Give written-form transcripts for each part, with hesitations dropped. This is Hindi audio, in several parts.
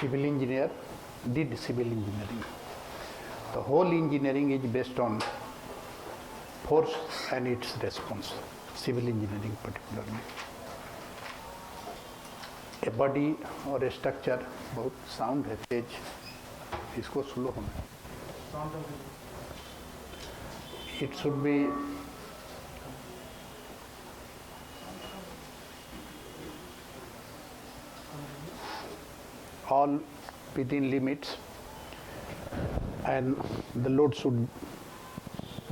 civil engineer did civil engineering. The whole engineering is based on force and its response, civil engineering particularly. A body or a structure, बहुत sound है तेज, इसको slow होना. It should be all within limits, and the load should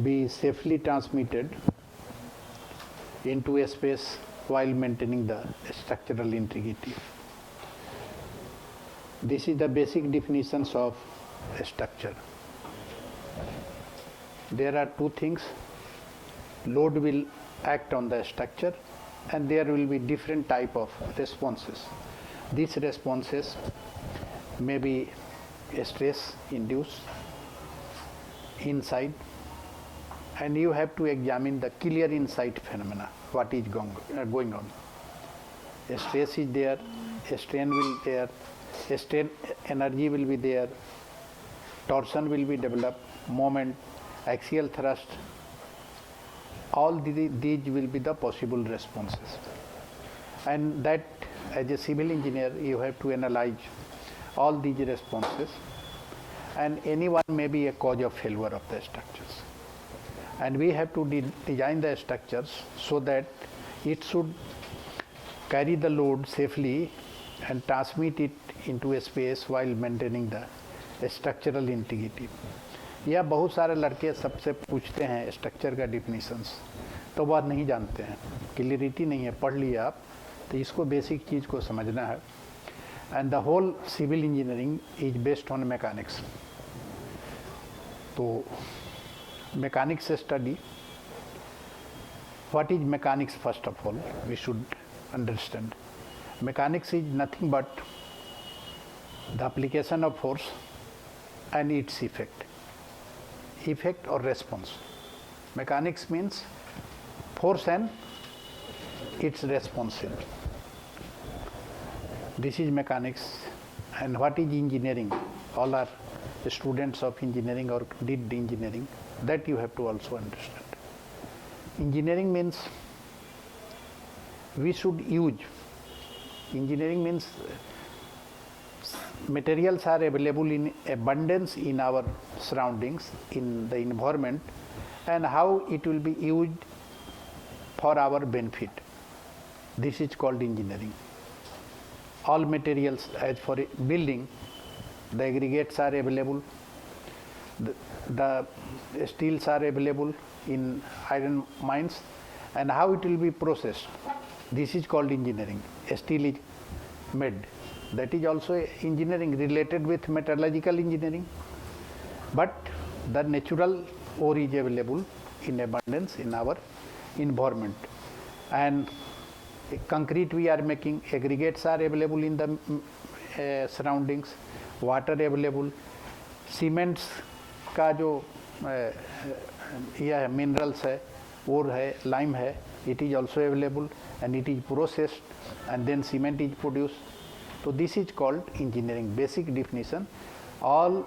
be safely transmitted into a space while maintaining the structural integrity. This is the basic definitions of a structure. There are two things. Load will act on the structure and there will be different type of responses. These responses may be stress induced inside, and you have to examine the clear inside phenomena, what is going on. A stress is there, a strain will there, a strain energy will be there, torsion will be developed, moment, axial thrust, all these will be the possible responses. And that as a civil engineer you have to analyze all these responses, and any one may be a cause of failure of the structures. And we have to design the structures so that it should carry the load safely and transmit it into a space while maintaining the structural integrity. या बहुत सारे लड़के सबसे पूछते हैं स्ट्रक्चर का डिफिनीशंस, तो वह नहीं जानते हैं, क्लियरिटी नहीं है. पढ़ लिया आप, तो इसको बेसिक चीज़ को समझना है. And the whole civil engineering is based on mechanics. तो mechanics study, what is mechanics? First of all we should understand mechanics is nothing but the application of force and its effect or response. Mechanics means force and its response. This is mechanics. And what is engineering? All are students of engineering or did engineering. That you have to also understand. Engineering means we should use. Engineering means materials are available in abundance in our surroundings, in the environment, and how it will be used for our benefit. This is called engineering. All materials, as for a building, the aggregates are available, the steels are available in iron mines, and how it will be processed. This is called engineering. Steel is made. That is also engineering related with metallurgical engineering. But the natural ore is available in abundance in our environment. And concrete we are making, aggregates are available in the surroundings, water available, cements का जो यह है minerals है, ore है, lime है, it is also available and it is processed and then cement is produced. So this is called engineering. Basic definition. All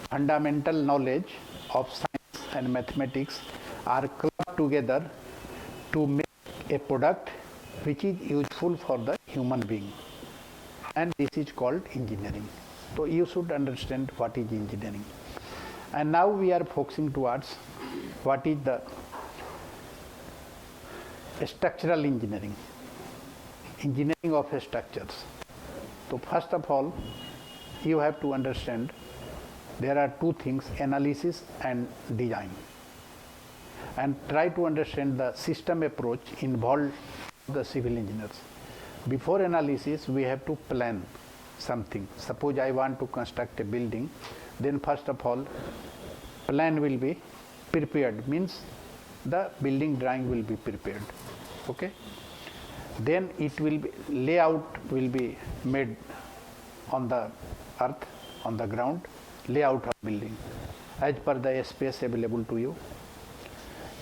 fundamental knowledge of science and mathematics are clubbed together to make a product which is useful for the human being, and this is called engineering. So you should understand what is engineering. And now we are focusing towards what is the structural engineering. Engineering of structures. So first of all, you have to understand there are two things, analysis and design. And try to understand the system approach involved the civil engineers. Before analysis, we have to plan something. Suppose I want to construct a building, then first of all, plan will be prepared, means the building drawing will be prepared. Okay? Then it will be, layout will be made on the earth, on the ground, layout of building as per the space available to you.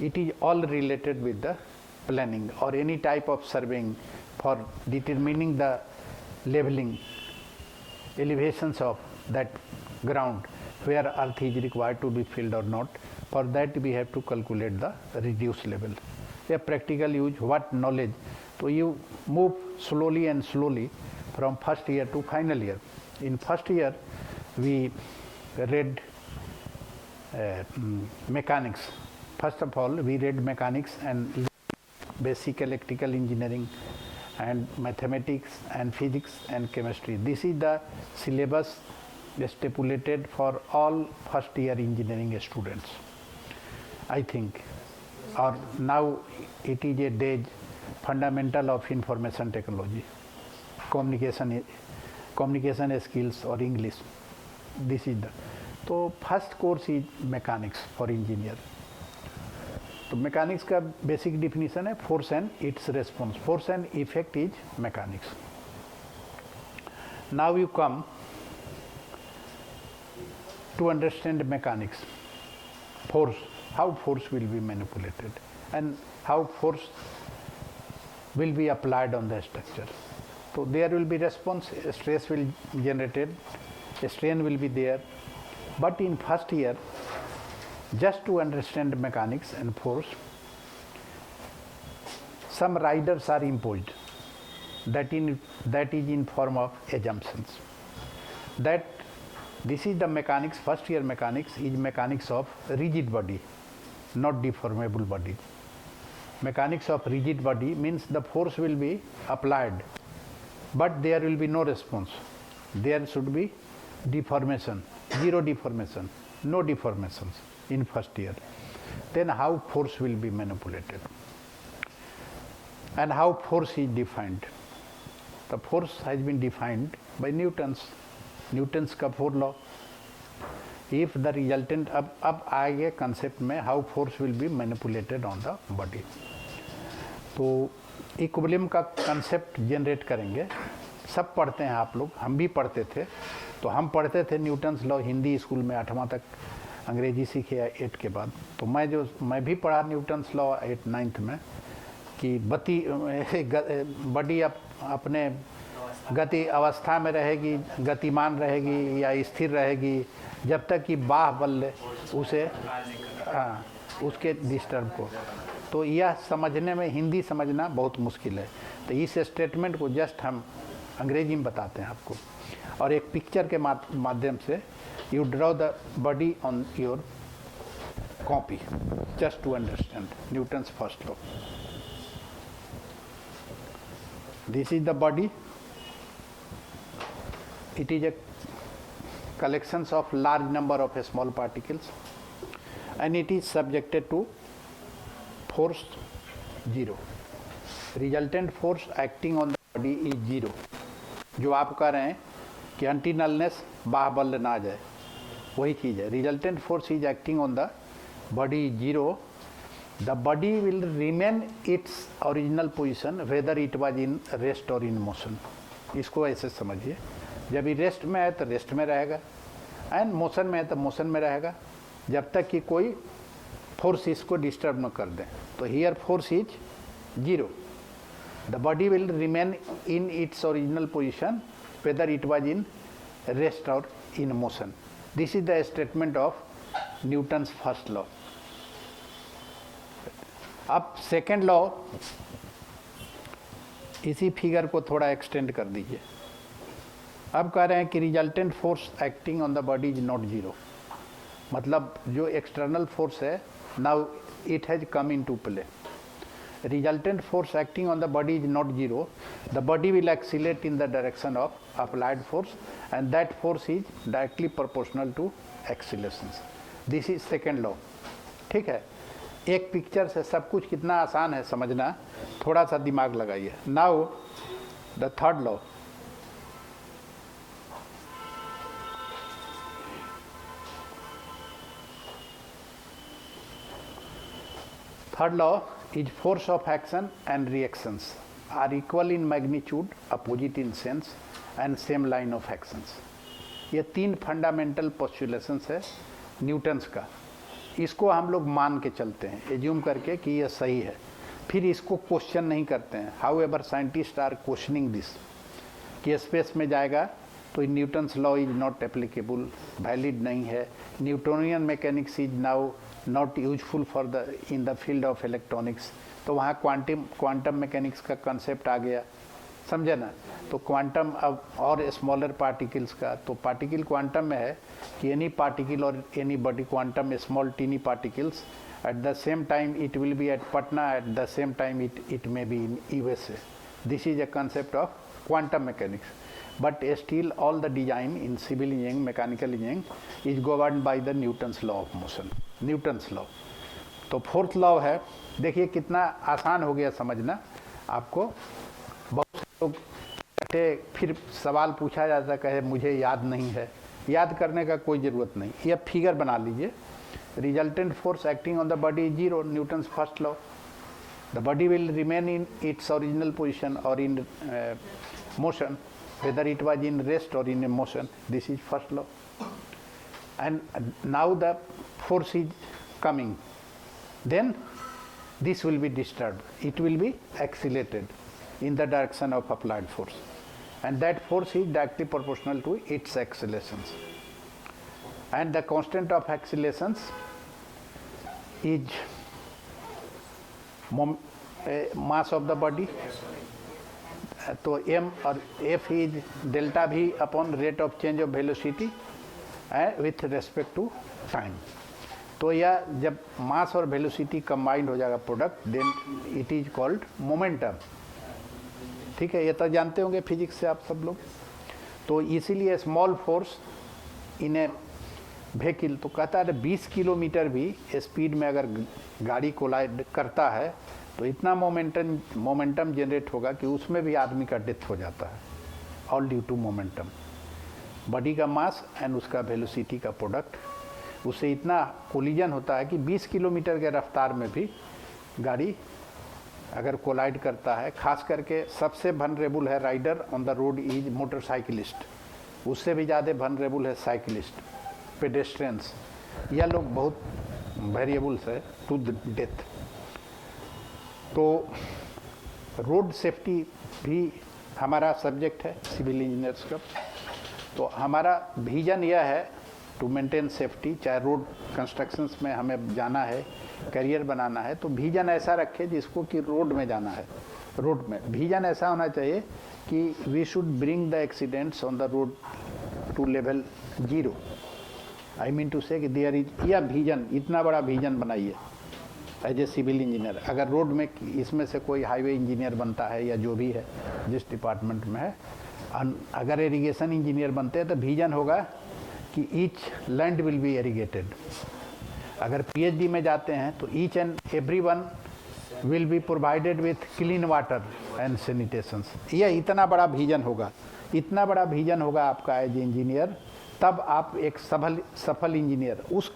It is all related with the planning or any type of surveying for determining the leveling elevations of that ground where earth is required to be filled or not. For that we have to calculate the reduced level. A practical use, what knowledge? So you move slowly and slowly from first year to final year. In first year we read mechanics. First of all we read mechanics and basic electrical engineering and mathematics and physics and chemistry. This is the syllabus stipulated for all first year engineering students, I think. Or now it is a day fundamental of information technology, communication skills or English. This is the, so first course is mechanics for engineer. तो मैकेनिक्स का बेसिक डिफिनीशन है force and its response, force and effect is mechanics. Now you come to understand mechanics, force, how force will be manipulated and how force will be applied on the structure. So there will be response, stress will generated, strain will be there. But in first year, just to understand mechanics and force, some riders are imposed. That is in form of assumptions. That this is the mechanics, first year mechanics is mechanics of rigid body, not deformable body. Mechanics of rigid body means the force will be applied, but there will be no response. There should be deformation, zero deformation, no deformations in first year. Then how force will be manipulated and how force is defined. The force has been defined by Newton's का four law. If the resultant, अब आएगा कंसेप्ट में how force will be manipulated on the body. तो इक्विलिब्रियम का कंसेप्ट जनरेट करेंगे. सब पढ़ते हैं आप लोग, हम भी पढ़ते थे. तो हम पढ़ते थे न्यूटन्स लॉ हिंदी स्कूल में 8वां तक, अंग्रेजी सीखे 8 के बाद. तो मैं भी पढ़ा न्यूटन्स लॉ 8 9th में कि बॉडी अपने गति अवस्था में रहेगी, गतिमान रहेगी या स्थिर रहेगी जब तक कि बाह बल उसे उसके डिस्टर्ब को. तो यह समझने में, हिंदी समझना बहुत मुश्किल है. तो इस स्टेटमेंट को जस्ट हम अंग्रेजी में बताते हैं आपको, और एक पिक्चर के माध्यम से you draw the body on your copy just to understand Newton's first law. This is the body. It is a collections of large number of small particles and it is subjected to force 0. Resultant force acting on the body is 0. जो आप कह रहे हैं कि antinulness बाह बल ना जाए, वही चीज़ है. Resultant force is acting on the body is 0. The body will remain its original position whether it was in rest or in motion. इसको ऐसे समझिए, जब ये रेस्ट में है तो रेस्ट में रहेगा एंड मोशन में है तो मोशन में रहेगा जब तक कि कोई फोर्स इसको डिस्टर्ब न कर दे. तो here force is 0. The body will remain in its original position whether it was in rest और in motion. This is the statement of Newton's first law. अब सेकेंड लॉ, इसी फिगर को थोड़ा एक्सटेंड कर दीजिए. अब कह रहे हैं कि resultant force acting on the body is not 0. मतलब जो एक्सटर्नल फोर्स है now it has come in to play. Resultant force acting on the body is not 0. The body will accelerate in the direction of applied force and that force is directly proportional to acceleration. This is second law. ठीक है, एक पिक्चर से सब कुछ कितना आसान है समझना, थोड़ा सा दिमाग लगाइए. Now the third law. Third law is force of action and reactions are equal in magnitude, opposite in sense and same line of actions. ये 3 फंडामेंटल पोस्टुलेशंस है न्यूटन्स का. इसको हम लोग मान के चलते हैं, एज्यूम करके कि ये सही है, फिर इसको क्वेश्चन नहीं करते हैं. However scientist are questioning this कि स्पेस में जाएगा तो Newton's law is not applicable, valid नहीं है। Newtonian mechanics is now not useful for the in the field of electronics. तो वहाँ क्वांटम मैकेनिक्स का कंसेप्ट आ गया, समझे ना। तो क्वांटम अब और स्मॉलर पार्टिकल्स का, तो पार्टिकल क्वांटम में है कि एनी पार्टिकल और any body quantum small tiny particles at the same time it will be at Patna, at the same time it may be in USA. This is a concept of quantum mechanics, but still all the design in civil engineering, mechanical engineering is governed by the Newton's law of motion, Newton's law. तो फोर्थ लॉ है, देखिए कितना आसान हो गया समझना आपको। बहुत से लोग फिर सवाल पूछा जाता है, कहे मुझे याद नहीं है। याद करने का कोई ज़रूरत नहीं, ये फिगर बना लीजिए। Resultant force acting on the body is zero, Newton's first law. The body will remain in its original position or in motion, whether it was in rest or in motion. This is first law. And now the force is coming. Then this will be disturbed. It will be accelerated in the direction of applied force. And that force is directly proportional to its accelerations. And the constant of accelerations is mass of the body. तो m और f is delta v upon rate of change of velocity with respect to time. तो यह जब मास और वेलोसिटी कंबाइंड हो जाएगा product, then it is called momentum. ठीक है, ये तो जानते होंगे फिजिक्स से आप सब लोग। तो इसीलिए small force in A vehicle, तो कहता है 20 किलोमीटर भी स्पीड में अगर गाड़ी कोलाइड करता है तो इतना मोमेंटम जनरेट होगा कि उसमें भी आदमी का डेथ हो जाता है, all due to momentum. Body का मास एंड उसका वेलोसिटी का प्रोडक्ट, उससे इतना कोलिजन होता है कि 20 किलोमीटर के रफ्तार में भी गाड़ी अगर कोलाइड करता है। खास करके सबसे वनरेबल है rider on the road is motorcyclist, उससे भी ज़्यादा वनरेबल है साइकिलिस्ट, पेडेस्ट्रियंस। यह लोग बहुत वेरिएबल्स है टू डेथ। तो रोड सेफ्टी भी हमारा सब्जेक्ट है सिविल इंजीनियर्स का। तो हमारा विजन यह है टू मेंटेन सेफ्टी, चाहे रोड कंस्ट्रक्शंस में हमें जाना है, करियर बनाना है, तो विजन ऐसा रखे जिसको कि रोड में जाना है। रोड में विजन ऐसा होना चाहिए कि we should bring the accidents on the road to level 0। I mean to say कि देयर इज, या विजन, इतना बड़ा विजन बनाइए एज ए सिविल इंजीनियर। अगर रोड में इसमें से कोई हाईवे इंजीनियर बनता है या जो भी है जिस डिपार्टमेंट में है, अगर इरिगेशन इंजीनियर बनते हैं तो विजन होगा कि each land will be irrigated. अगर पीएचडी में जाते हैं तो each and every one will be provided with clean water and sanitations. यह इतना बड़ा विजन होगा, इतना बड़ा विजन होगा आपका एज इंजीनियर, तब आप एक सफल इंजीनियर, उस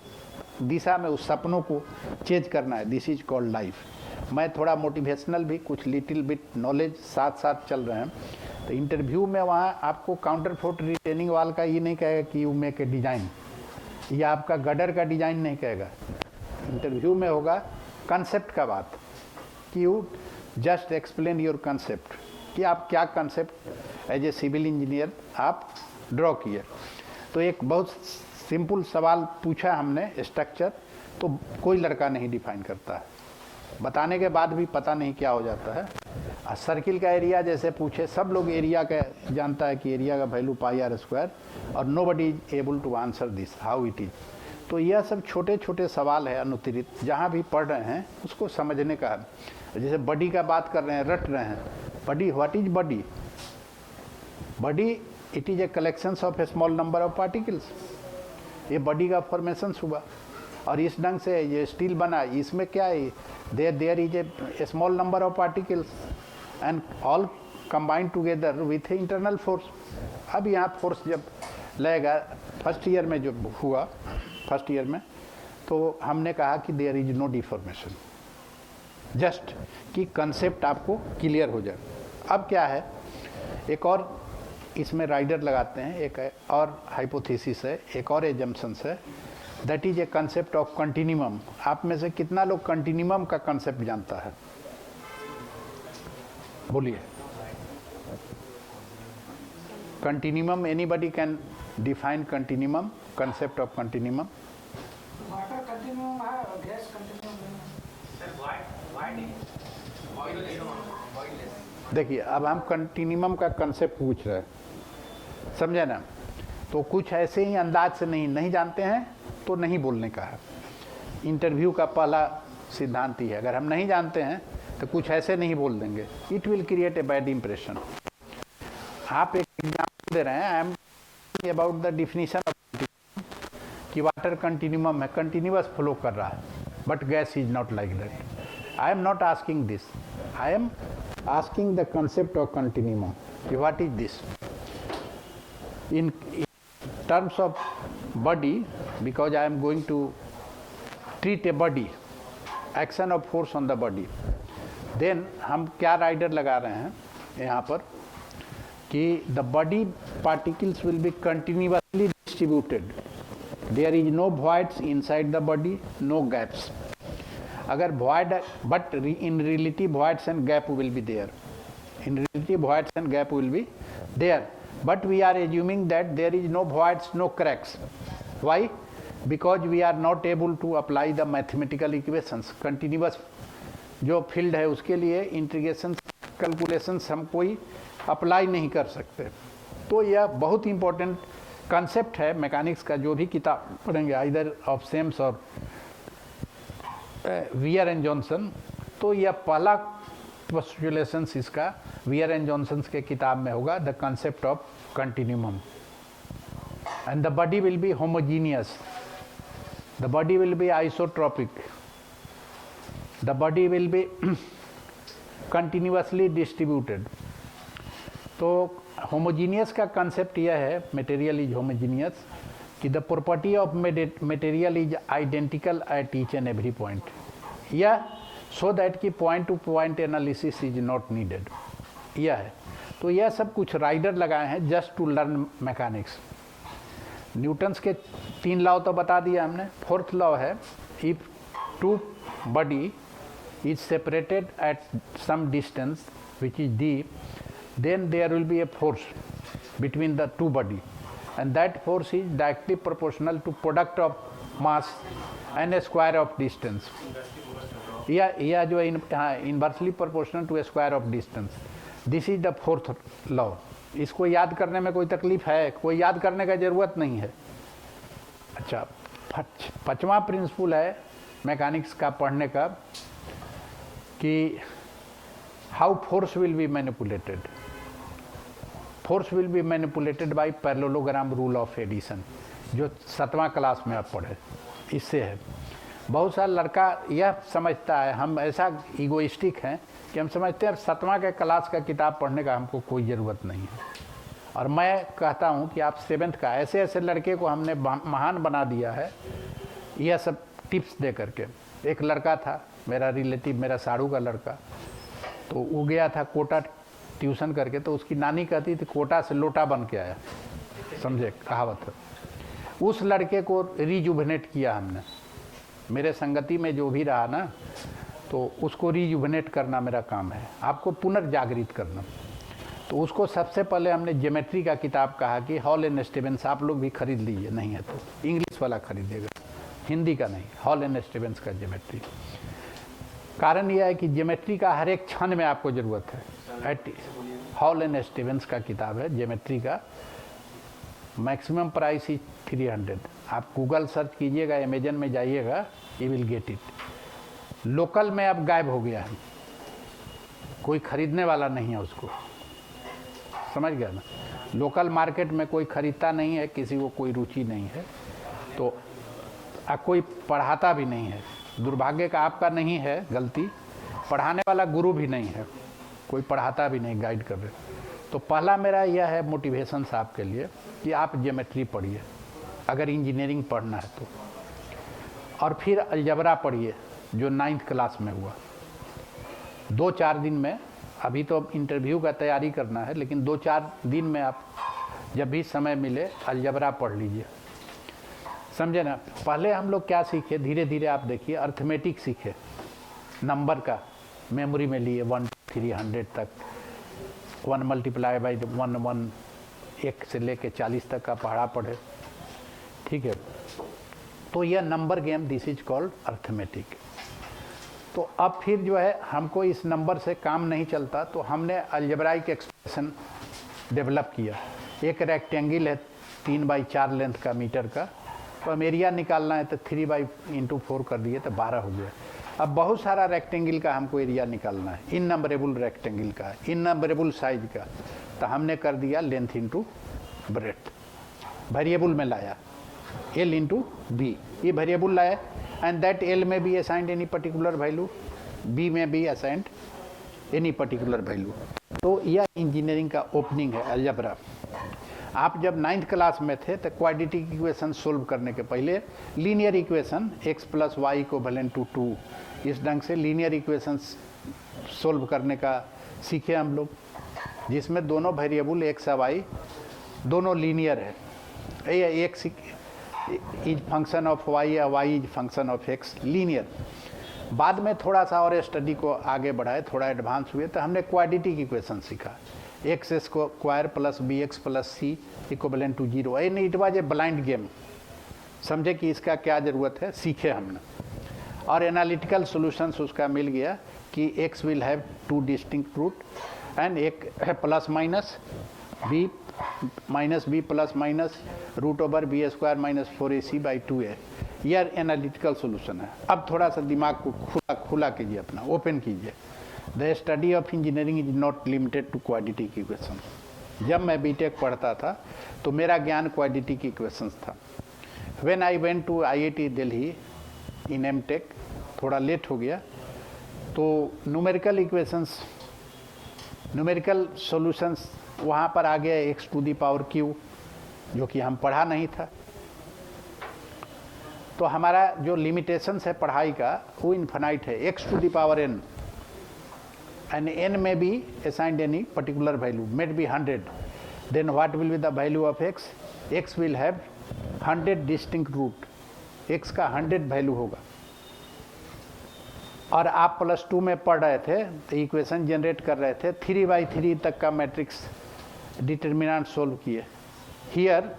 दिशा में उस सपनों को चेंज करना है। This is called life. मैं थोड़ा मोटिवेशनल भी, कुछ लिटिल बिट नॉलेज साथ साथ चल रहे हैं। तो इंटरव्यू में वहाँ आपको काउंटर फोर्ट रिटेनिंग वाल का ये नहीं कहेगा कि यू मेक ए डिज़ाइन, या आपका गडर का डिज़ाइन नहीं कहेगा। इंटरव्यू में होगा कंसेप्ट का बात, कि you just explain your concept, कि आप क्या concept as a civil engineer आप ड्रॉ किए। तो एक बहुत सिंपल सवाल पूछा हमने, स्ट्रक्चर, तो कोई लड़का नहीं डिफाइन करता है, बताने के बाद भी पता नहीं क्या हो जाता है। सर्किल का एरिया जैसे पूछे, सब लोग एरिया का जानता है कि एरिया का वैल्यू πr², और nobody is able to answer this how it is. तो यह सब छोटे छोटे सवाल है अनुत्तरित, जहाँ भी पढ़ रहे हैं उसको समझने का। जैसे बॉडी का बात कर रहे हैं, रट रहे हैं, body, what is body? Body it is a collection of A small number of particles. ये बॉडी का फॉर्मेशन हुआ, और इस ढंग से ये स्टील बना, इसमें क्या है, there is a small number of particles and all combined together with a internal force. अब यहाँ फोर्स जब लगेगा, फर्स्ट ईयर में जो हुआ, फर्स्ट ईयर में, तो हमने कहा कि there is no deformation, just कि कंसेप्ट आपको क्लियर हो जाए। अब क्या है, एक और इसमें राइडर लगाते हैं, एक और हाइपोथेसिस है, एक और एजम्पशंस है, that is a concept of continuum. आप में से कितना लोग कंटिन्यूम का कंसेप्ट जानता है? बोलिए। Continuum, anybody can define continuum, concept of continuum. Water continuum है और गैस कंटिन्यूम नहीं है। देखिए अब हम कंटिन्यूम का कंसेप्ट पूछ रहे हैं, समझे ना? तो कुछ ऐसे ही अंदाज से नहीं जानते हैं तो नहीं बोलने का है। इंटरव्यू का पहला सिद्धांत ही है, अगर हम नहीं जानते हैं तो कुछ ऐसे नहीं बोल देंगे, it will create a bad impression. आप एक एग्जाम्पल दे रहे हैं, I am about the definition of कि वाटर कंटिन्यूम है, कंटिन्यूअस फ्लो कर रहा है, but gas is not like that. I am not asking this, I am asking the concept of continuum. What is this? In terms of body, because I am going to treat a body, action of force on the body, then हम क्या राइडर लगा रहे हैं यहाँ पर कि the body particles will be continuously distributed. There is no voids inside the body, no gaps. अगर void, but in reality voids and gap will be there. In reality voids and gap will be there. But we are assuming that there is no voids, no cracks. Why? Because we are not able to apply the mathematical equations. Continuous जो फील्ड है उसके लिए इंटीग्रेशन कैलकुलेशंस हम कोई अप्लाई नहीं कर सकते। तो यह बहुत इंपॉर्टेंट कंसेप्ट है मैकेनिक्स का, जो भी किताब पढ़ेंगे आइदर ऑफ सेम्स और वियर एंड जॉनसन, तो यह पहला पोस्टुलेशंस इसका वियर एंड जॉनसन के किताब में होगा, the concept of continuum. And the body will be homogeneous, the body will be isotropic, the body will be continuously distributed. तो होमोजीनियस का कंसेप्ट यह है, मटेरियल इज होमोजीनियस, कि the property of material is identical at each and every point, या सो दैट कि point two point analysis is not needed, यह है। तो यह सब कुछ राइडर लगाए हैं just to learn mechanics. Newton's के 3 लॉ तो बता दिया हमने। फोर्थ लॉ है, if two body is separated at some distance which is D, then there will be a force between the two body, and that force is directly proportional to product of mass and a square of distance. या जो inversely proportional to a square of distance. This is the fourth law. इसको याद करने में कोई तकलीफ है? कोई याद करने का जरूरत नहीं है। अच्छा, 5वां प्रिंसिपल है मैकेनिक्स का पढ़ने का कि how force will be manipulated. Force will be manipulated by parallelogram rule of addition, जो 7वां क्लास में आप पढ़े, इससे है। बहुत सारा लड़का यह समझता है, हम ऐसा ईगोइस्टिक हैं कि हम समझते हैं 7वां के क्लास का किताब पढ़ने का हमको कोई ज़रूरत नहीं है। और मैं कहता हूँ कि आप 7th का, ऐसे ऐसे लड़के को हमने महान बना दिया है यह सब टिप्स दे करके। एक लड़का था मेरा रिलेटिव, मेरा साड़ू का लड़का, तो वो गया था कोटा ट्यूशन करके, तो उसकी नानी कहती थी कोटा से लोटा बन के आया, समझे कहावत है। उस लड़के को रिजुवनेट किया हमने, मेरे संगति में जो भी रहा ना, तो उसको रिजुवनेट करना मेरा काम है, आपको पुनर्जागृत करना। तो उसको सबसे पहले हमने ज्योमेट्री का किताब कहा कि हॉल एंड स्टीवेंस, आप लोग भी खरीद लीजिए, नहीं है तो इंग्लिश वाला खरीदेगा, हिंदी का नहीं, हॉल एंड स्टीवेंस का ज्योमेट्री। कारण यह है कि ज्योमेट्री का हर एक क्षण में आपको ज़रूरत है। हॉल एंड स्टीवेंस का किताब है ज्योमेट्री का, मैक्सिमम प्राइस इज 300। आप गूगल सर्च कीजिएगा, अमेजन में जाइएगा, you will get it. Local में अब गायब हो गया है, कोई खरीदने वाला नहीं है उसको, समझ गया ना? लोकल मार्केट में कोई खरीदता नहीं है, किसी को कोई रुचि नहीं है, तो कोई पढ़ाता भी नहीं है। दुर्भाग्य का आपका नहीं है गलती, पढ़ाने वाला गुरु भी नहीं है, कोई पढ़ाता भी नहीं, गाइड कर रहे। तो पहला मेरा यह है मोटिवेशन आपके लिए कि आप ज्योमेट्री पढ़िए अगर इंजीनियरिंग पढ़ना है तो, और फिर अलजबरा पढ़िए जो 9th क्लास में हुआ। 2-4 दिन में, अभी तो इंटरव्यू का तैयारी करना है, लेकिन 2-4 दिन में आप जब भी समय मिले अलजबरा पढ़ लीजिए, समझे ना? पहले हम लोग क्या सीखे, धीरे धीरे आप देखिए, अर्थमेटिक सीखे, नंबर का मेमोरी में लिए 1 to 300 तक, 1 × 1 1 1 से लेके 40 तक का पढ़ा पढ़े, ठीक है। तो यह number game, this is called arithmetic. तो अब फिर जो है हमको इस नंबर से काम नहीं चलता, तो हमने अलजेब्राइक एक्सप्रेशन डेवलप किया। एक रेक्टेंगल है 3x4 लेंथ का मीटर का, तो हम एरिया निकालना है तो 3/4 कर दिए तो 12 हो गया। अब बहुत सारा रेक्टेंगल का हमको एरिया निकालना है, इननंबरेबल रेक्टेंगल का, इननंबरेबल साइज का, तो हमने कर दिया लेंथ इंटू ब्रेड्थ, वेरिएबल में लाया L इंटू बी, ये वेरिएबल लाया एंड दैट L में भी assigned any particular value, B में भी असाइंड एनी पर्टिकुलर वैल्यू। तो यह इंजीनियरिंग का ओपनिंग है अलजेब्रा। आप जब 9th क्लास में थे तो क्वाड्रेटिक इक्वेशन सोल्व करने के पहले लीनियर इक्वेशन x + y = 2, इस ढंग से लीनियर इक्वेशन सोल्व करने का सीखे हम लोग, जिसमें दोनों वेरिएबल x और y दोनों लीनियर है। x is function of y या y is function of x, linear. बाद में थोड़ा सा और स्टडी को आगे बढ़ाए, थोड़ा एडवांस हुए तो हमने क्वाड्रेटिक इक्वेशन सीखा, x² + bx + c = 0। यानी it was a blind game, समझे कि इसका क्या ज़रूरत है, सीखे हमने। और एनालिटिकल सॉल्यूशंस उसका मिल गया कि x will have 2 distinct root and एक है ± b ± √/b² - 4ac/2a, यह एनालिटिकल सॉल्यूशन है। अब थोड़ा सा दिमाग को खुला कीजिए, अपना ओपन कीजिए। The study of engineering is not limited to quadratic equation. जब मैं बीटेक पढ़ता था तो मेरा ज्ञान क्वाड्रेटिक इक्वेशंस था। When I went to IIT Delhi in M Tech, थोड़ा लेट हो गया, तो न्यूमेरिकल इक्वेशंस, न्यूमेरिकल सॉल्यूशंस वहाँ पर आ गया x⁻�q, जो कि हम पढ़ा नहीं था। तो हमारा जो लिमिटेशंस है पढ़ाई का वो इन्फिनाइट है, x⁻n and n may be assigned any particular value, may be 100, then what will be the value of x? x will have 100 distinct root, x का 100 वैल्यू होगा। और आप +2 में पढ़ रहे थे तो इक्वेशन जनरेट कर रहे थे, 3/3 तक का मैट्रिक्स डिटर्मिनेंट सोल्व किए। हियर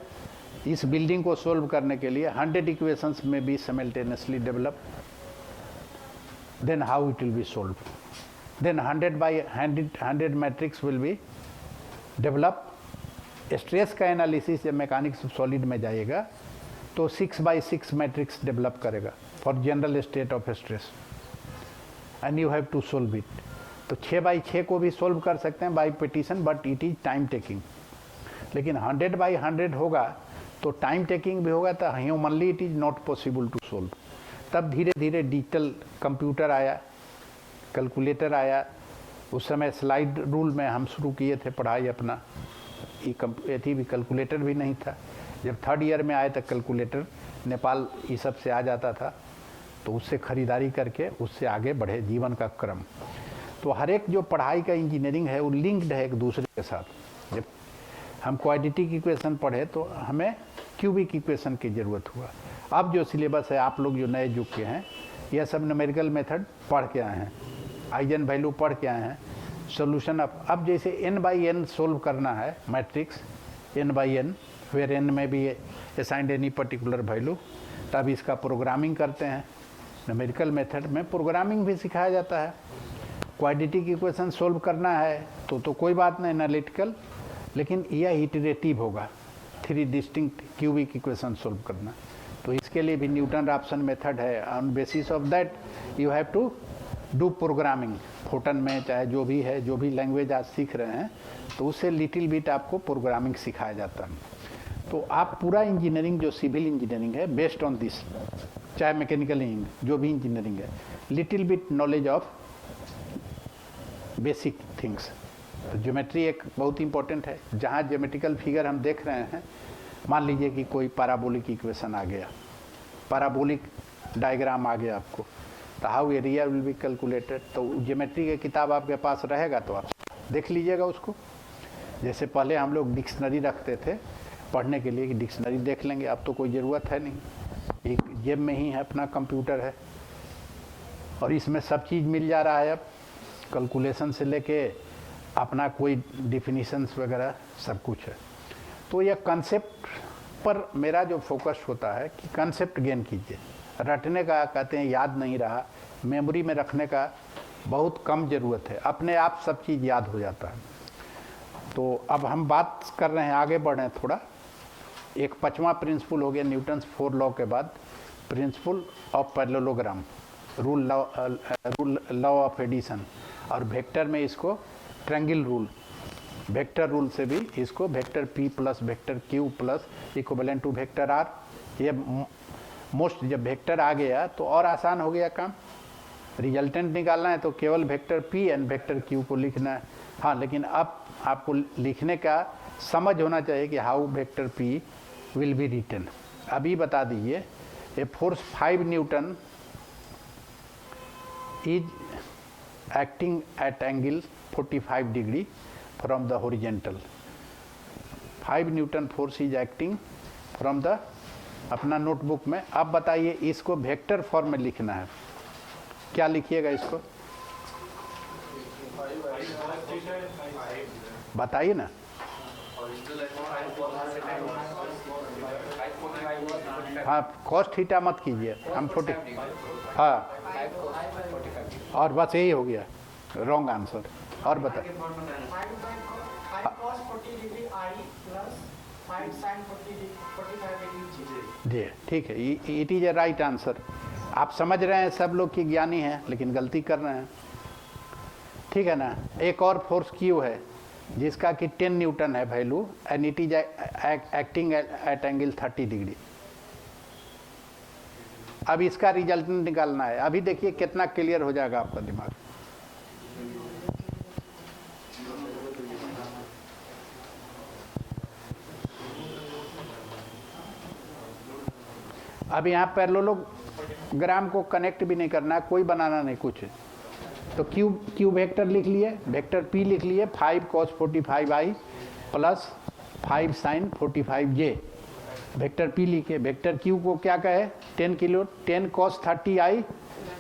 इस बिल्डिंग को सोल्व करने के लिए 100 इक्वेशंस में भी simultaneously develop, then how it will be solve, then 100 matrix will be develop. Stress का एनालिसिस जब मैकेनिक्स ऑफ सॉलिड में जाएगा तो 6/6 मैट्रिक्स डेवलप करेगा for general state of stress and you have to solve it. तो 6/6 को भी सोल्व कर सकते हैं by petition, but it is time taking. लेकिन 100/100 होगा तो टाइम टेकिंग भी होगा, तो humanly it is not possible to solve. तब धीरे धीरे डिजिटल कंप्यूटर आया, कैलकुलेटर आया। उस समय स्लाइड रूल में हम शुरू किए थे पढ़ाई अपना, ये भी कैलकुलेटर भी नहीं था। जब 3rd ईयर में आए तो कैलकुलेटर नेपाल ये सब से आ जाता था, तो उससे ख़रीदारी करके उससे आगे बढ़े जीवन का क्रम। तो हर एक जो पढ़ाई का इंजीनियरिंग है वो लिंक्ड है एक दूसरे के साथ। जब हम क्वाड्रेटिक इक्वेशन पढ़े तो हमें क्यूबिक इक्वेशन की ज़रूरत हुआ। अब जो सिलेबस है, आप लोग जो नए युग के हैं, यह सब न्यूमेरिकल मेथड पढ़ के आए हैं, आइजन वैल्यू पढ़ के आए हैं, सोल्यूशन अब जैसे n/n सोल्व करना है मैट्रिक्स n/n, वेयर n में भी असाइंड एनी पर्टिकुलर वैल्यू, तब इसका प्रोग्रामिंग करते हैं। न्यूमेरिकल मेथड में प्रोग्रामिंग भी सिखाया जाता है। क्वाड्रेटिक इक्वेशन सोल्व करना है तो कोई बात नहीं एनालिटिकल, लेकिन यह इटरेटिव होगा, 3 डिस्टिंक्ट क्यूबिक इक्वेशन सोल्व करना। तो इसके लिए भी न्यूटन-रैप्सन मेथड है। On basis of that you have to do programming. Fortran में चाहे जो भी है, जो भी लैंग्वेज आज सीख रहे हैं, तो उससे लिटिल बिट आपको प्रोग्रामिंग सिखाया जाता है। तो आप पूरा इंजीनियरिंग जो सिविल इंजीनियरिंग है बेस्ड ऑन दिस, चाहे मैकेनिकल इंजीनियरिंग जो भी इंजीनियरिंग है, little bit knowledge of basic things. तो ज्योमेट्री एक बहुत इंपॉर्टेंट है। जहाँ ज्योमेट्रिकल फिगर हम देख रहे हैं, मान लीजिए कि कोई पैराबोलिक इक्वेशन आ गया, पैराबोलिक डायग्राम आ गया आपको, तो how area will be calculated. तो ज्योमेट्री की किताब आपके पास रहेगा तो आप देख लीजिएगा उसको। जैसे पहले हम लोग डिक्शनरी रखते थे पढ़ने के लिए कि डिक्शनरी देख लेंगे, अब तो कोई ज़रूरत है नहीं, एक जेब में ही है, अपना कंप्यूटर है और इसमें सब चीज़ मिल जा रहा है। अब कैलकुलेशन से लेके अपना कोई डिफिनीशंस वगैरह सब कुछ है। तो यह कंसेप्ट पर मेरा जो फोकस होता है कि कंसेप्ट गेन कीजिए। रटने का कहते हैं याद नहीं रहा, मेमोरी में रखने का बहुत कम ज़रूरत है, अपने आप सब चीज़ याद हो जाता है। तो अब हम बात कर रहे हैं, आगे बढ़ रहे हैं थोड़ा। एक 5वां प्रिंसिपल हो गया न्यूटन्स 4 लॉ के बाद, principle of parallelogram, law of addition, और वेक्टर में इसको ट्रायंगल रूल, वेक्टर रूल से भी इसको vector p plus vector q plus equivalent to vector r। ये मोस्ट, जब वेक्टर आ गया तो और आसान हो गया काम। रिजल्टेंट निकालना है तो केवल vector p and vector q को लिखना है। हाँ, लेकिन अब आपको लिखने का समझ होना चाहिए कि how vector p will be written. अभी बता दीजिए, a force 5 newton is acting at angle 45 degree from the horizontal. 5 newton force is acting from the, अपना नोटबुक में। अब बताइए इसको वेक्टर फॉर्म में लिखना है, क्या लिखिएगा इसको, बताइए ना। हाँ, कॉस थीटा मत कीजिए, हम 40, हाँ, और बस यही हो गया रॉन्ग आंसर। और बता, 5 cos 40 degree I plus 5 sin 45 degree जी ठीक है, it is a right answer. आप समझ रहे हैं, सब लोग की ज्ञानी हैं लेकिन गलती कर रहे हैं, ठीक है ना। एक और फोर्स Q है जिसका कि 10 न्यूटन है value, and it is acting at angle 30 degree. अब इसका रिजल्ट निकालना है। अभी देखिए कितना क्लियर हो जाएगा आपका दिमाग। अब यहाँ पैरेललोग्राम को कनेक्ट भी नहीं करना, कोई बनाना नहीं कुछ। तो क्यू वेक्टर लिख लिए, वेक्टर p लिख लिए, 5 cos 45i plus 5 sin 45j। Vector p लिखे, वेक्टर q को क्या कहे, 10 cos 30i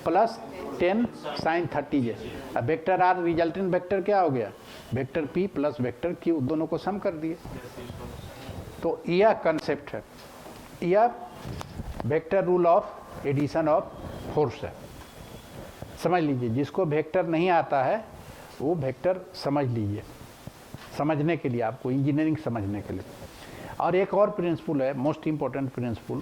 plus 10 sin 30j। अब वेक्टर r रिजल्टेंट वेक्टर क्या हो गया, vector p plus vector q, दोनों को सम कर दिए। तो यह कंसेप्ट है, यह vector rule of addition of force है। समझ लीजिए, जिसको वेक्टर नहीं आता है वो वेक्टर समझ लीजिए, समझने के लिए, आपको इंजीनियरिंग समझने के लिए। और एक और प्रिंसिपल है, most important principle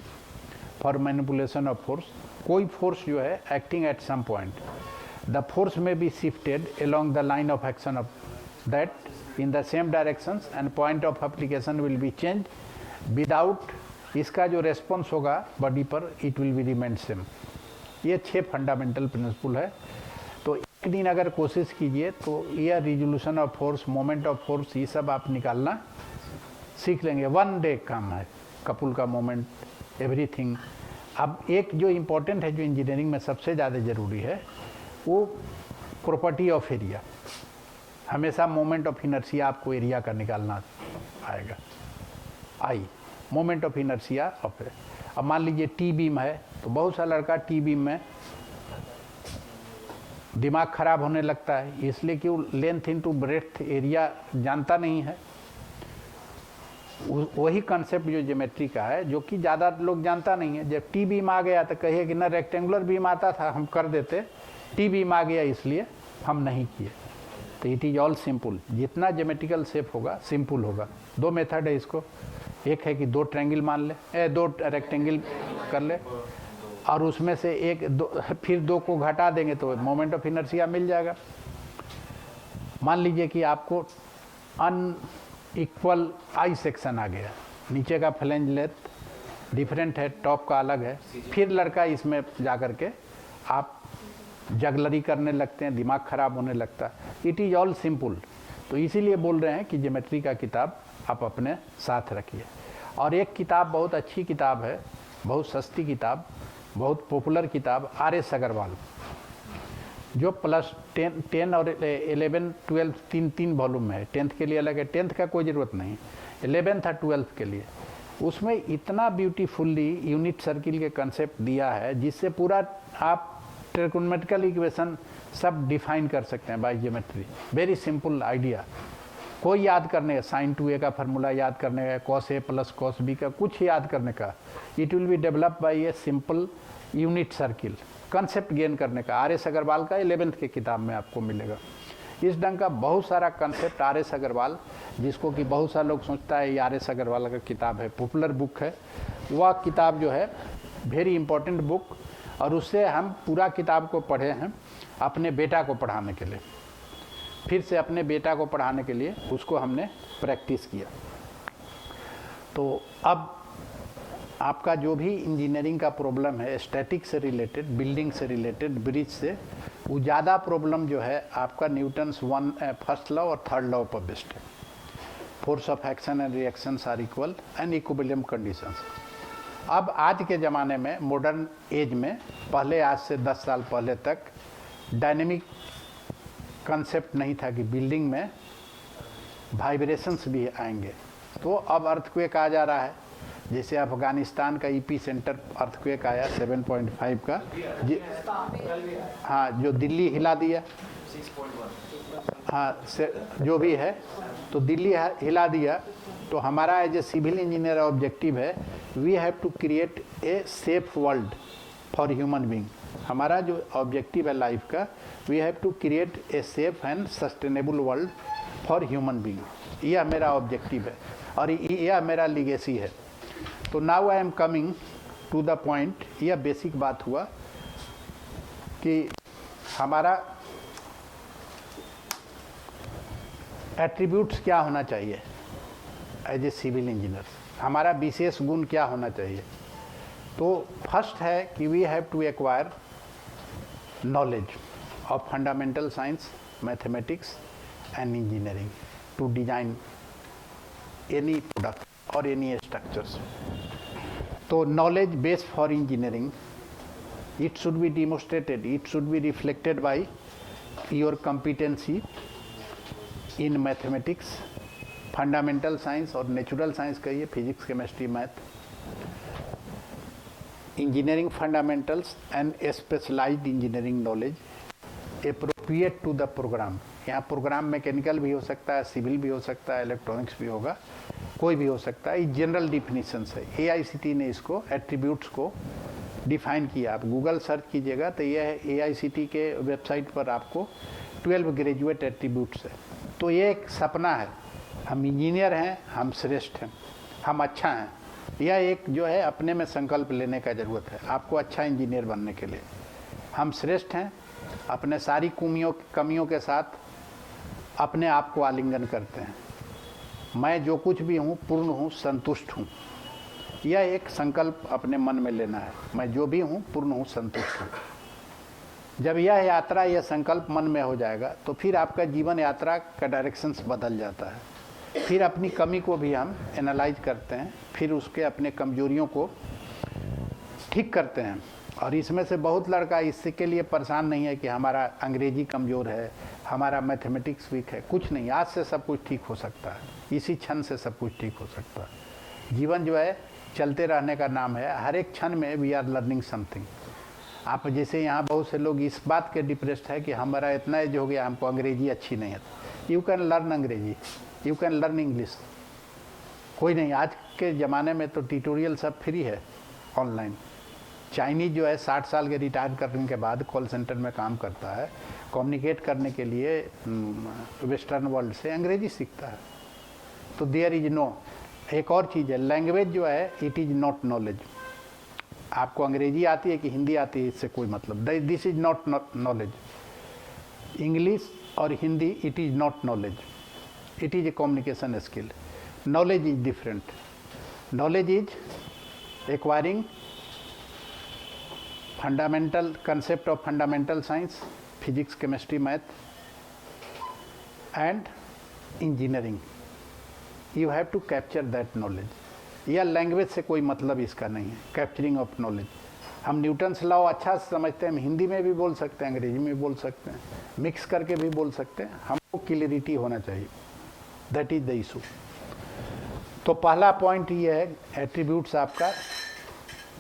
for manipulation of force. कोई फोर्स जो है acting at some point, the force में be shifted along the line of action of that in the same directions and point of application will be change without, इसका जो रेस्पॉन्स होगा बॉडी पर, it will be remain same. ये 6 फंडामेंटल प्रिंसिपल है। तो एक दिन अगर कोशिश कीजिए तो यह resolution of force, moment of force, ये सब आप निकालना सीख लेंगे। 1 डे काम है, कपुल का मोमेंट, एवरीथिंग। अब एक जो इम्पोर्टेंट है, जो इंजीनियरिंग में सबसे ज़्यादा ज़रूरी है, वो प्रॉपर्टी ऑफ एरिया। हमेशा मोमेंट ऑफ इनर्शिया आपको एरिया का निकालना आएगा, आई मोमेंट ऑफ इनर्शिया ऑफ। अब मान लीजिए टी बीम है, तो बहुत सा लड़का टी बीम में दिमाग खराब होने लगता है, इसलिए कि वो लेंथ इनटू ब्रेड्थ एरिया जानता नहीं है। वही कंसेप्ट जो ज्योमेट्री का है, जो कि ज़्यादा लोग जानता नहीं है। जब टी बीम आ गया तो कहिए कि ना रेक्टेंगुलर बीम आता था हम कर देते, टी बीम आ गया इसलिए हम नहीं किए। तो इट इज ऑल सिंपल, जितना ज्योमेट्रिकल शेप होगा सिंपल होगा। 2 मेथड है इसको, एक है कि 2 ट्रायंगल मान ले, 2 रेक्टेंगल कर ले, और उसमें से फिर 2 को घटा देंगे तो मोमेंट ऑफ इनर्शिया मिल जाएगा। मान लीजिए कि आपको अनइक्वल आई सेक्शन आ गया, नीचे का फ्लैंज लेंथ डिफरेंट है, टॉप का अलग है, फिर लड़का इसमें जा कर के आप जगलरी करने लगते हैं, दिमाग खराब होने लगता है। It is all simple. तो इसीलिए बोल रहे हैं कि ज्योमेट्री का किताब आप अपने साथ रखिए। और एक किताब बहुत अच्छी किताब है, बहुत सस्ती किताब, बहुत पॉपुलर किताब, R.S. अग्रवाल, जो प्लस 10 और 11 12 तीन वॉल्यूम में है। 10th के लिए अलग है, 10th का कोई ज़रूरत नहीं, 11th और 12th के लिए। उसमें इतना ब्यूटीफुल्ली यूनिट सर्किल के कंसेप्ट दिया है, जिससे पूरा आप ट्रिगोनोमेट्रिकल इक्वेशन सब डिफाइन कर सकते हैं by geometry. Very simple idea. कोई याद करने का साइन 2a का फार्मूला याद करने का, cos a plus cos b का कुछ याद करने का, it will be develop by a simple unit circle. Concept gain करने का आर एस अग्रवाल का 11th के किताब में आपको मिलेगा। इस ढंग का बहुत सारा कंसेप्ट आर एस अग्रवाल, जिसको कि बहुत सारे लोग सोचता है ये आर एस अग्रवाल का किताब है, पॉपुलर बुक है, वह किताब जो है वेरी इंपॉर्टेंट बुक, और उससे हम पूरा किताब को पढ़े हैं अपने बेटा को पढ़ाने के लिए, फिर से अपने बेटा को पढ़ाने के लिए उसको हमने प्रैक्टिस किया। तो अब आपका जो भी इंजीनियरिंग का प्रॉब्लम है, स्टैटिक से रिलेटेड, बिल्डिंग से रिलेटेड, ब्रिज से, वो ज़्यादा प्रॉब्लम जो है आपका न्यूटन्स फर्स्ट लॉ और थर्ड लॉ पर बेस्ड है। Force of action and reactions are equal and equilibrium conditions. अब आज के ज़माने में, मॉडर्न एज में, पहले आज से 10 साल पहले तक डायनेमिक कंसेप्ट नहीं था कि बिल्डिंग में वाइब्रेशंस भी आएंगे। तो अब अर्थक्वेक आ जा रहा है, जैसे अफगानिस्तान का ईपी सेंटर अर्थक्वेक आया 7.5 का, हाँ, जो दिल्ली हिला दिया, 6.1, हाँ, जो भी है, तो दिल्ली हिला दिया। तो हमारा as a civil engineer objective है, we have to create a safe world for human being. हमारा जो ऑब्जेक्टिव है लाइफ का, we have to create a safe and sustainable world for human being. यह मेरा ऑब्जेक्टिव है और यह मेरा लीगेसी है। तो now I am coming to the point. यह बेसिक बात हुआ कि हमारा एट्रीब्यूट्स क्या होना चाहिए एज ए सिविल इंजीनियर, हमारा विशेष गुण क्या होना चाहिए। तो फर्स्ट है कि we have to acquire knowledge of fundamental science, mathematics and engineering to design any product और एनी स्ट्रक्चर्स। तो knowledge base for engineering, it should be demonstrated, it should be reflected by your competency in mathematics, fundamental science और natural science कहिए, physics, chemistry, math, engineering fundamentals and specialized engineering knowledge appropriate to the program। यहाँ प्रोग्राम मैकेनिकल भी हो सकता है, सिविल भी हो सकता है, इलेक्ट्रॉनिक्स भी होगा, कोई भी हो सकता है। ये जनरल डिफिनीशंस है। AICTE ने इसको एट्रीब्यूट्स को डिफाइन किया। आप गूगल सर्च कीजिएगा तो यह AICTE के वेबसाइट पर आपको 12 ग्रेजुएट एट्रीब्यूट्स है। तो ये एक सपना है, हम इंजीनियर हैं, हम श्रेष्ठ हैं, हम अच्छा हैं। यह एक जो है अपने में संकल्प लेने का ज़रूरत है आपको अच्छा इंजीनियर बनने के लिए। हम श्रेष्ठ हैं, अपने सारी कमियों के साथ अपने आप को आलिंगन करते हैं। मैं जो कुछ भी हूँ पूर्ण हूँ, संतुष्ट हूँ। यह एक संकल्प अपने मन में लेना है, मैं जो भी हूँ पूर्ण हूँ, संतुष्ट हूँ। जब यह यात्रा, यह संकल्प मन में हो जाएगा तो फिर आपका जीवन यात्रा का डायरेक्शंस बदल जाता है। फिर अपनी कमी को भी हम एनालाइज करते हैं, फिर उसके अपने कमजोरियों को ठीक करते हैं। और इसमें से बहुत लड़का इसके लिए परेशान नहीं है कि हमारा अंग्रेजी कमज़ोर है, हमारा मैथमेटिक्स वीक है। कुछ नहीं, आज से सब कुछ ठीक हो सकता है, इसी क्षण से सब कुछ ठीक हो सकता है। जीवन जो है चलते रहने का नाम है। हर एक क्षण में वी आर लर्निंग समथिंग। आप जैसे यहाँ बहुत से लोग इस बात के डिप्रेस्ड है कि हमारा इतना एज हो गया, हमको अंग्रेजी अच्छी नहीं है। यू कैन लर्न अंग्रेजी, यू कैन लर्न इंग्लिश। कोई नहीं, आज के ज़माने में तो ट्यूटोरियल सब फ्री है ऑनलाइन। चाइनीज जो है 60 साल के रिटायर करने के बाद कॉल सेंटर में काम करता है, कम्युनिकेट करने के लिए वेस्टर्न वर्ल्ड से अंग्रेजी सीखता है। तो देयर इज नो, एक और चीज़ है, लैंग्वेज जो है इट इज़ नॉट नॉलेज। आपको अंग्रेजी आती है कि हिंदी आती है, इससे कोई मतलब, this is not knowledge. English और Hindi it is not knowledge, it is a communication skill. Knowledge is different. Knowledge is acquiring fundamental concept of fundamental science, physics, chemistry, math and engineering. You have to capture that knowledge. या लैंग्वेज से कोई मतलब इसका नहीं है, कैप्चरिंग ऑफ नॉलेज। हम न्यूटन्स लॉ अच्छा से समझते हैं, हम हिंदी में भी बोल सकते हैं, अंग्रेजी में भी बोल सकते हैं, मिक्स करके भी बोल सकते हैं। हमको क्लियरिटी होना चाहिए, दैट इज द इशू। तो पहला पॉइंट ये है, एट्रीब्यूट्स आपका,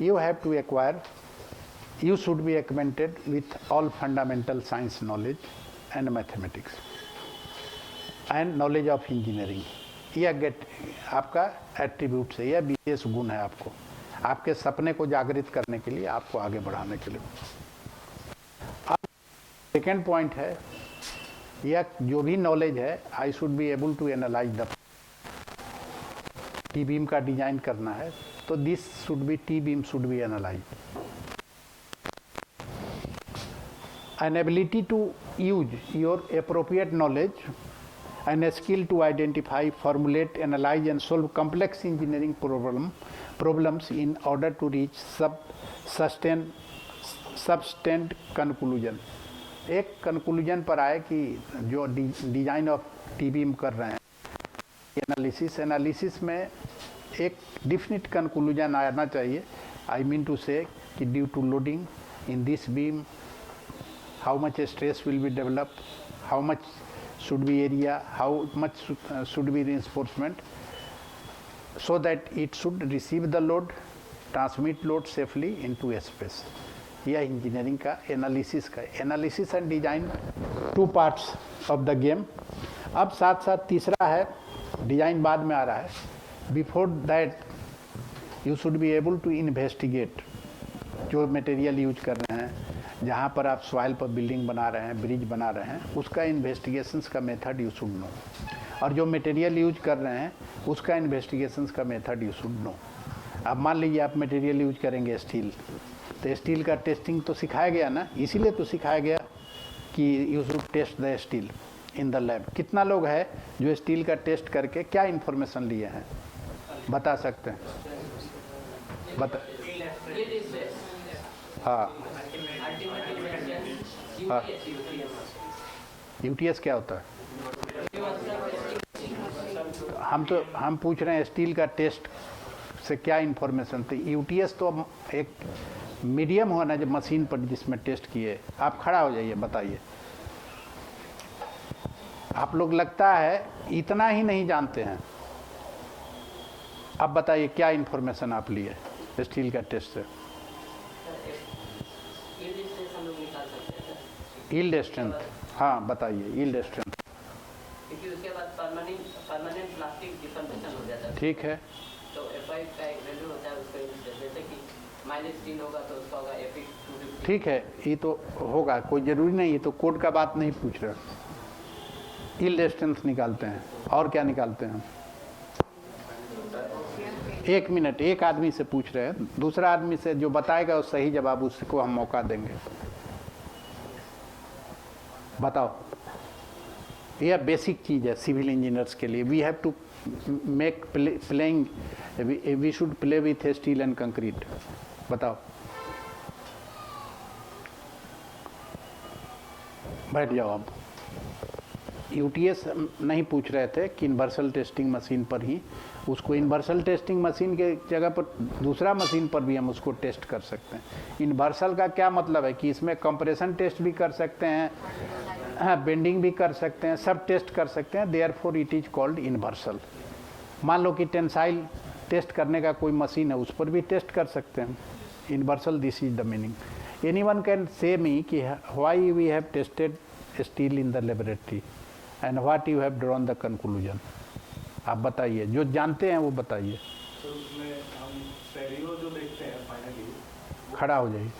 you have to acquire, you should be acquainted with all fundamental science knowledge and mathematics। And knowledge of engineering. यह गेट आपका एट्रीब्यूट है, यह विशेष गुण है आपको, आपके सपने को जागृत करने के लिए, आपको आगे बढ़ाने के लिए। अब सेकेंड पॉइंट है, यह जो भी नॉलेज है, I should be able to analyse the T beam का डिजाइन करना है तो this should be T beam should be analyse. An ability to use your appropriate knowledge and a skill to identify, formulate, analyze and solve complex engineering problems in order to reach substantive conclusion। एक कंक्लूजन पर आए कि जो डिजाइन ऑफ टी बीम कर रहे हैं, एनालिसिस में एक डिफिनिट कंक्लूजन आना चाहिए। आई मीन टू से कि due to loading in this beam how much stress will be develop, how much should be area, how much should be reinforcement, so that it should receive the load, transmit load safely into space। यह इंजीनियरिंग का analysis and design, two parts of the game. अब साथ साथ तीसरा है, डिजाइन बाद में आ रहा है, before that you should be able to investigate. जो मटेरियल यूज कर रहे हैं, जहाँ पर आप सॉइल पर बिल्डिंग बना रहे हैं, ब्रिज बना रहे हैं, उसका इन्वेस्टिगेशंस का मेथड यू शुड नो। और जो मटेरियल यूज कर रहे हैं उसका इन्वेस्टिगेशंस का मेथड यू शुड नो। अब मान लीजिए आप मटेरियल यूज करेंगे स्टील, तो स्टील का टेस्टिंग तो सिखाया गया ना, इसीलिए तो सिखाया गया कि you should test the steel in the lab. कितना लोग हैं जो स्टील का टेस्ट करके क्या इन्फॉर्मेशन लिए हैं, बता सकते हैं? बता। हाँ हाँ, यूटीएस क्या होता है? हम पूछ रहे हैं स्टील का टेस्ट से क्या इन्फॉर्मेशन थी। यूटीएस तो एक मीडियम होना जो मशीन पर जिसमें टेस्ट किए। आप खड़ा हो जाइए, बताइए। आप लोग लगता है इतना ही नहीं जानते हैं। अब बताइए क्या इन्फॉर्मेशन आप लिए स्टील का टेस्ट से? यील्ड स्ट्रेंथ, हाँ बताइए यील्ड स्ट्रेंथ। क्योंकि उसके बाद परमानेंट प्लास्टिक डिफॉर्मेशन हो जाता है। ठीक है, तो एफआई का एक वैल्यू होता है उसका, जैसे कि -3 होगा तो उसका होगा एफई 250। ठीक है, ये तो होगा, कोई जरूरी नहीं, ये तो कोड का बात नहीं पूछ रहे। यील्ड स्ट्रेंथ निकालते हैं, और क्या निकालते हैं? एक मिनट, एक आदमी से पूछ रहे हैं, दूसरा आदमी से जो बताएगा वो सही जवाब, उसको हम मौका देंगे। बताओ। यह बेसिक चीज़ है सिविल इंजीनियर्स के लिए। We have to make playing, we should play with steel and concrete. बताओ, बैठ जाओ। अब यूटीएस नहीं पूछ रहे थे कि यूनिवर्सल टेस्टिंग मशीन पर ही, उसको यूनिवर्सल टेस्टिंग मशीन के जगह पर दूसरा मशीन पर भी हम उसको टेस्ट कर सकते हैं। यूनिवर्सल का क्या मतलब है कि इसमें कंप्रेशन टेस्ट भी कर सकते हैं, हाँ बेंडिंग भी कर सकते हैं, सब टेस्ट कर सकते हैं। Therefore it is called universal. मान लो कि टेंसाइल टेस्ट करने का कोई मशीन है, उस पर भी टेस्ट कर सकते हैं। Universal, this is the meaning. Anyone can say me कि why we have tested steel in the laboratory and what you have drawn the conclusion. आप बताइए, जो जानते हैं वो बताइए। तो उसमें हम स्टेरियो जो देखते हैं फाइनली, खड़ा हो जाइए।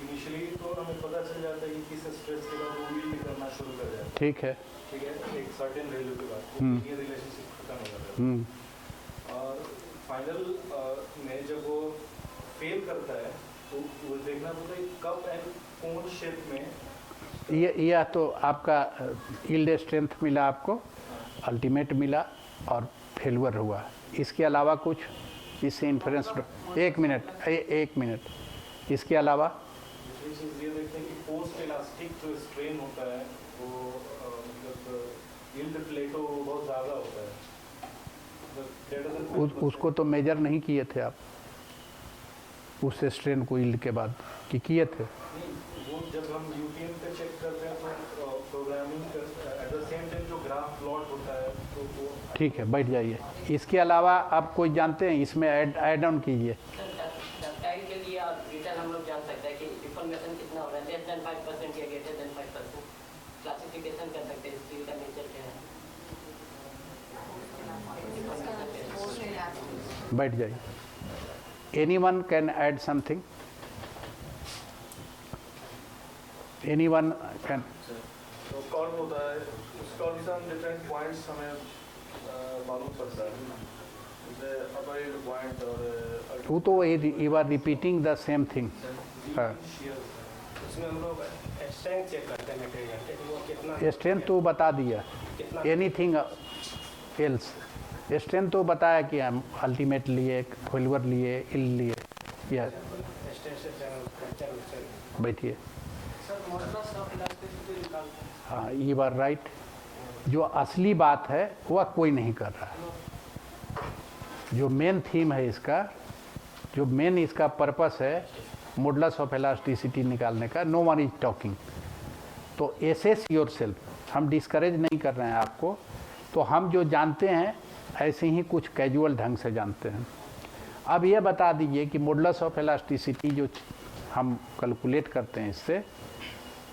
इनिशियली तो हमें पता चल जाता है कि किस स्ट्रेस के बाद वो व्हील करना शुरू कर जाता है। ठीक है, ठीक है, एक सर्टेन वैल्यू के बाद ये रिलेशनशिप खत्म हो जाता है। और फाइनल में जब वो फेल करता है तो वो देखना पड़ता है कब एंड कौन शेप में। यह तो आपका यील्ड स्ट्रेंथ मिला, आपको अल्टीमेट मिला और फेलुअर हुआ। इसके अलावा कुछ इससे इन्फ्लुएंस? एक मिनट, इसके अलावा ये देखते हैं कि पोस्ट इलास्टिक जो स्ट्रेन होता है वो मतलब यील्ड प्लेटो बहुत ज़्यादा होता है। उसको तो मेजर नहीं किए थे आप, उस स्ट्रेन को यील्ड के बाद कि किए थे? वो जब हम यूटीएम पे चेक करते हैं तो programming at the same time जो ग्राफ प्लॉट होता है तो वो। ठीक है, बैठ जाइए। इसके अलावा आप कोई जानते हैं इसमें ऐड ऑन कीजिए। डक्टाइल के लिए और रिटर्न हम लोग जान सकते हैं कि डिफॉर्मेशन कितना हो रहा है, लेस देन 5% या ग्रेटर देन 5%। क्लासिफिकेशन कर सकते हैं स्टील का नेचर क्या है? बैठ जाइए. Anyone can add something? Anyone can? तो कॉर्ड होता है, उसका भी सम डिफरेंट पॉइंट्स हमें मालूम पड़ता है, जैसे अपर पॉइंट और तू तो you are repeating the same thing. हाँ. उसमें हम लोग स्ट्रेंथ चेक करते हैं मटेरियल के वो कितना स्ट्रेंथ तो बता दिया. Anything else? स्ट्रेंथ तो बताया कि हम अल्टीमेट लिए, फेल्यूर लिए, इल लिए. या बैठिए. हाँ, ये बात राइट. जो असली बात है वह कोई नहीं कर रहा है. जो मेन थीम है इसका, जो मेन इसका पर्पस है मॉडुलस ऑफ इलास्टिसिटी निकालने का, नो वन इज टॉकिंग. तो एसेस योर सेल्फ. हम डिस्करेज नहीं कर रहे हैं आपको. तो हम जो जानते हैं ऐसे ही कुछ कैजुअल ढंग से जानते हैं. अब ये बता दीजिए कि मॉडुलस ऑफ इलास्टिसिटी जो हम कैलकुलेट करते हैं इससे,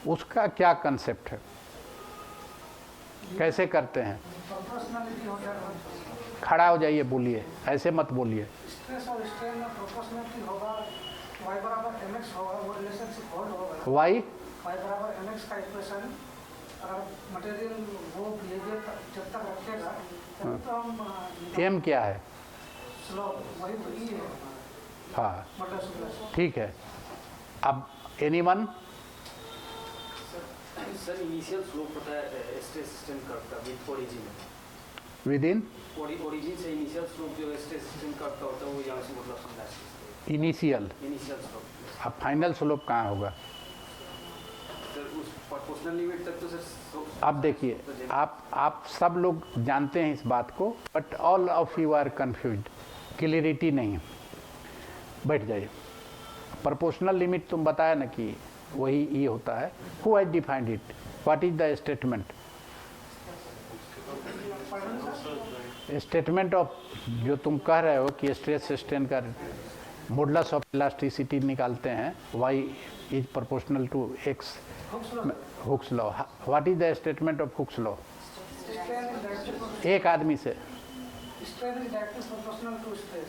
उसका क्या कंसेप्ट है, कैसे करते हैं? प्रोपोर्शनलिटी हो जाएगा. खड़ा हो जाइए, बोलिए, ऐसे मत बोलिए. स्ट्रेस और स्ट्रेन में प्रोपोर्शनलिटी होगा, y बराबर mx होगा, वो रिलेशनशिप होल्ड होगा. वाई y बराबर mx का इक्वेशन अगर मटेरियल वो बिहेवियर जब तक रखेगा तब तो हम एम क्या है? स्लोप वही ई है हाँ, मॉडुलस प्लस. ठीक है. अब एनीवन? सर इनिशियल स्लोप होता है स्ट्रेस सिस्टम कर्व का with origin. With in origin से इनिशियल स्लोप जो स्ट्रेस सिस्टम कर्व का होता है वो यहाँ से मतलब समझा इनिशियल. Initial slope. अब फाइनल स्लोप कहाँ होगा? सर उस प्रोपोर्शनल लिमिट तक तो सर अब देखिए, आप सब लोग जानते हैं इस बात को, but all of you are confused. Clarity नहीं है. बैठ जाइए. प्रोपोर्शनल लिमिट तुम बताया ना कि वही ई होता है. Who has defined it? What is the statement? Statement of जो तुम कह रहे हो कि स्ट्रेस स्ट्रेन का मॉडुलस ऑफ इलास्टिसिटी निकालते हैं, Y is proportional to X, Hooke's law. What is the statement of Hooke's law? एक आदमी से. Strain is directly proportional to stress.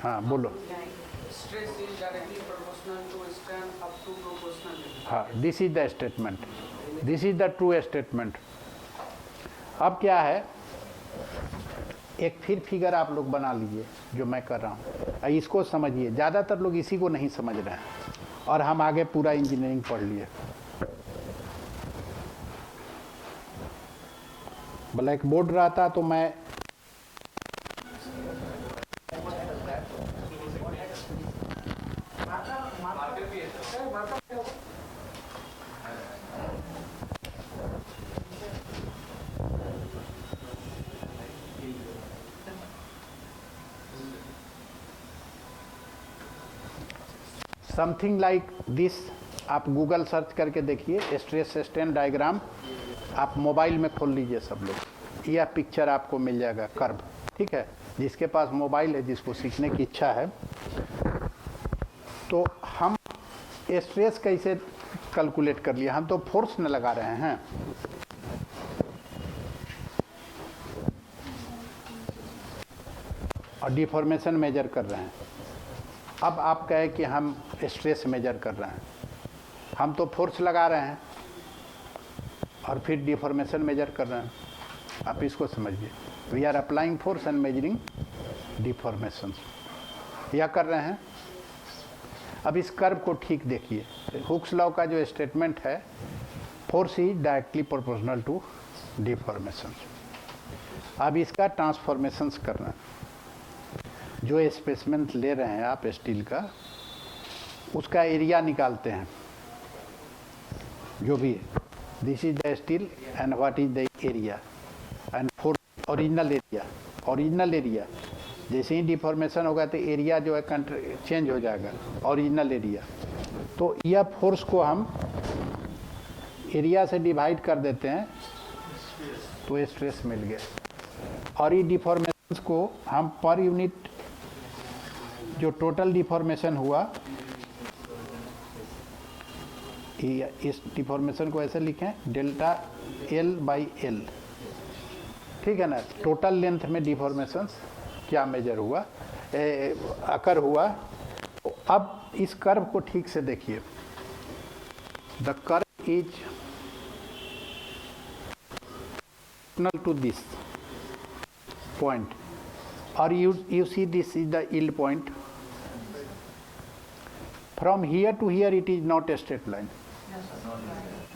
हाँ बोलो. Stress is directly proportional to strain up to proportional limit. हाँ, this is the statement. This is the true statement. अब क्या है, एक फिर फिगर आप लोग बना लीजिए जो मैं कर रहा हूँ. इसको समझिए. ज़्यादातर लोग इसी को नहीं समझ रहे हैं और हम आगे पूरा इंजीनियरिंग पढ़ लिए. ब्लैक बोर्ड रहता तो मैं समथिंग लाइक दिस. आप गूगल सर्च करके देखिए स्ट्रेस स्ट्रेन डायग्राम. आप मोबाइल में खोल लीजिए सब लोग, यह पिक्चर आपको मिल जाएगा कर्व. ठीक है, जिसके पास मोबाइल है, जिसको सीखने की इच्छा है. तो हम स्ट्रेस कैसे कैलकुलेट कर लिए? हम तो फोर्स न लगा रहे हैं, और डिफॉर्मेशन मेजर कर रहे हैं. अब आप कहे कि हम स्ट्रेस मेजर कर रहे हैं. हम तो फोर्स लगा रहे हैं और फिर डिफॉर्मेशन मेजर कर रहे हैं. आप इसको समझिए. We are applying force and measuring deformation. यह कर रहे हैं. अब इस कर्व को ठीक देखिए. हुक्स लॉ का जो स्टेटमेंट है, force is directly proportional to deformation. अब इसका ट्रांसफॉर्मेशंस करना है. जो स्पेसिमेन ले रहे हैं आप स्टील का, उसका एरिया निकालते हैं जो भी है. This is the steel and what is the area and force. Original area, original area. जैसे ही डिफॉर्मेशन होगा तो एरिया जो है चेंज हो जाएगा, ओरिजिनल एरिया. तो यह फोर्स को हम एरिया से डिवाइड कर देते हैं तो स्ट्रेस मिल गया. और ये डिफॉर्मेशन को हम पर यूनिट जो टोटल डिफॉर्मेशन हुआ, इस डिफॉर्मेशन को ऐसे लिखें डेल्टा एल बाई एल, ठीक है ना। टोटल लेंथ में डिफॉर्मेशंस क्या मेजर हुआ, अकर हुआ। अब इस कर्व को ठीक से देखिए, the curve is to this point और you see this is the yield point. From here to here it is not a straight line.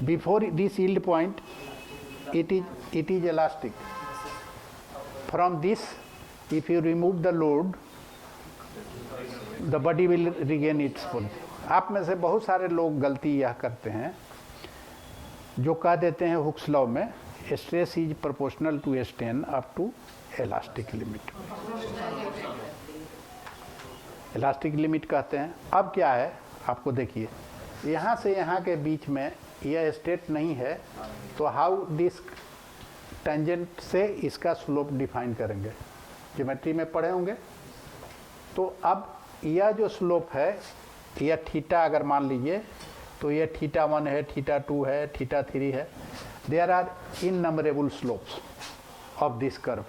Before this yield point it is elastic. From this, if you remove the load, the body will regain its full. आप में से बहुत सारे लोग गलती यह करते हैं जो कह देते हैं हुक्स लॉ में stress is proportional to strain up to elastic limit. Elastic limit कहते हैं। अब क्या है, आपको देखिए, यहाँ से यहाँ के बीच में यह स्ट्रेट नहीं है, तो हाउ दिस टेंजेंट से इसका स्लोप डिफाइन करेंगे, ज्योमेट्री में पढ़े होंगे। तो अब यह जो स्लोप है, यह थीटा अगर मान लीजिए, तो यह थीटा 1 है, थीटा 2 है, थीटा 3 है। There are innumerable slopes of this curve.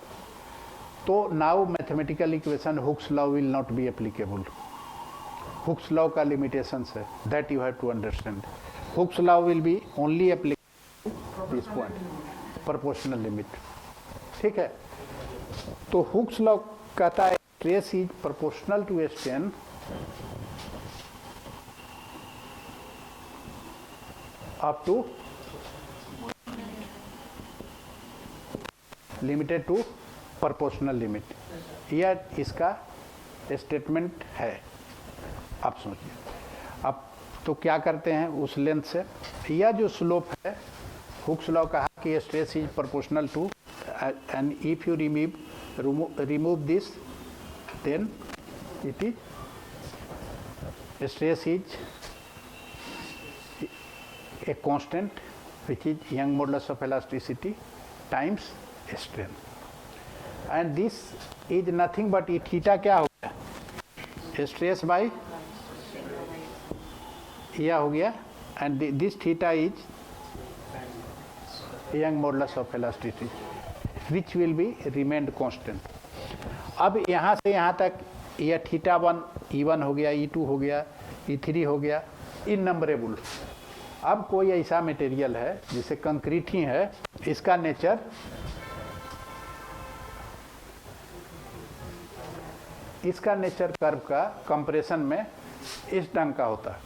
तो now mathematical equation Hooke's law will not be applicable. Hooke's law का लिमिटेशंस है, that you have to understand. Hooke's law will be only applicable this point, proportional limit, ठीक है। तो हुक्स लॉ कहता है stress is proportional to strain up to limited to proportional limit. यह इसका स्टेटमेंट है। आप सोचिए, अब तो क्या करते हैं उस लेंथ से, यह जो स्लोप है, हुक्स लॉ कहा कि stress is proportional to, and if you remove this then it is stress is a constant which is Young modulus of elasticity times strain, and this is nothing but ये थीटा क्या हो गया, स्ट्रेस बाई यह हो गया, and this theta is Young modulus of elasticity which will be remained constant. अब यहाँ से यहाँ तक यह थीटा 1 E1 हो गया, E2 हो गया, E3 हो गया, इननंबरेबल। अब कोई ऐसा मटेरियल है जिसे कंक्रीट ही है, इसका नेचर कर्व का कंप्रेशन में इस ढंग का होता है।